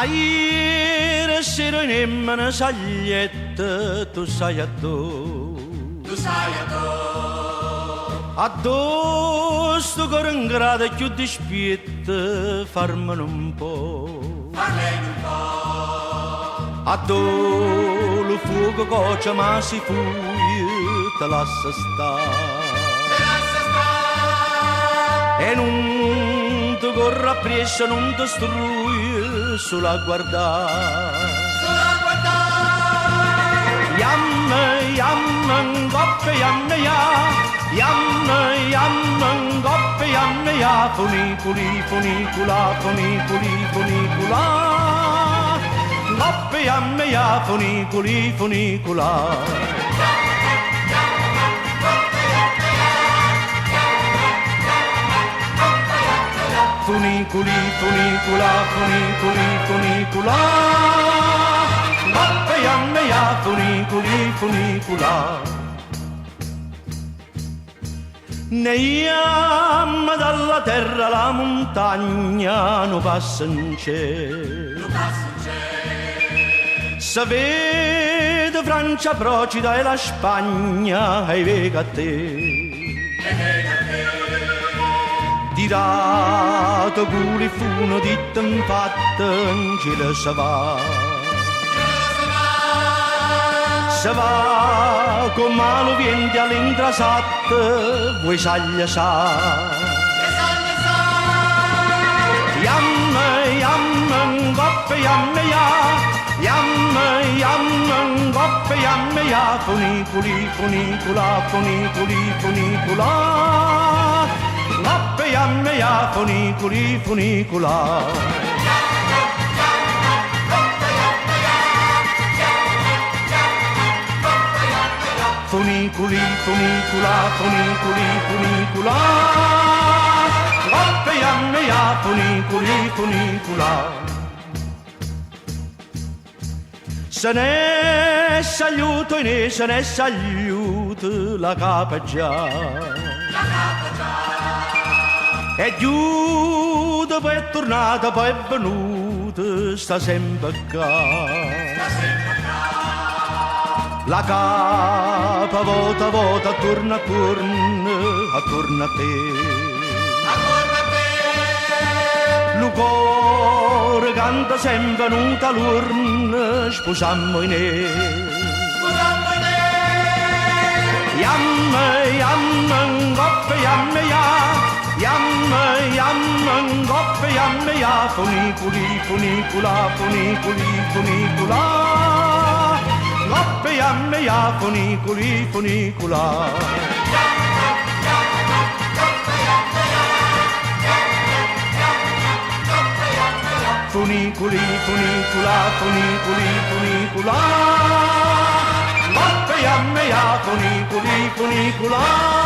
Ieri sera nemmeno saglietta, tu sai a Tu sai addosso con un grado più dispietto, farmene un po'. Farmene un po'. Addo lo fuoco coccia ma si fuie, te lascia stare. E non ti corre appresso, non ti strui, solo a guardare. Yamma, ngoppe, yamma, ngoppe, yamma, funiculi, funicula, funiculi, funicula. Ngoppe, yamma, funiculi, funicula. Funiculi, funicula, funiculi, funicula. Ngoppe, yamma, funiculi, funicula. Ne yamma dalla terra la montagna non passa in cielo. Se vede Francia procida e la Spagna e vega a te. Tirato culi funo di tempat in cielo se va. Se va con malo vienti all'intrasat, vuoi saglia sa. Yamma, ngoppe, yamma, ngoppe, yamma, funiculi, funicula, funiculi, funicula. Ngoppe, yamma, funiculi, funicula. Funiculi, funicula, funiculi, funicula. Ngoppe, yamma, funiculi, funicula. Se ne saluto e se ne saluto la capa già. E giù poi è tornata, poi è venuta, sta sempre qua. La capa volta a volta torna a torna a te. Lo cuore canta sempre venuta l'urna, sposammo in Yamma, ngoppe, yamma, ngoppe, yamma, funiculi, funicula, funiculi, funicula. Ngoppe, yamma, funiculi, funicula. Funiculi, funicula, funiculi, funicula. Ngoppe, yamma, funiculi, funicula.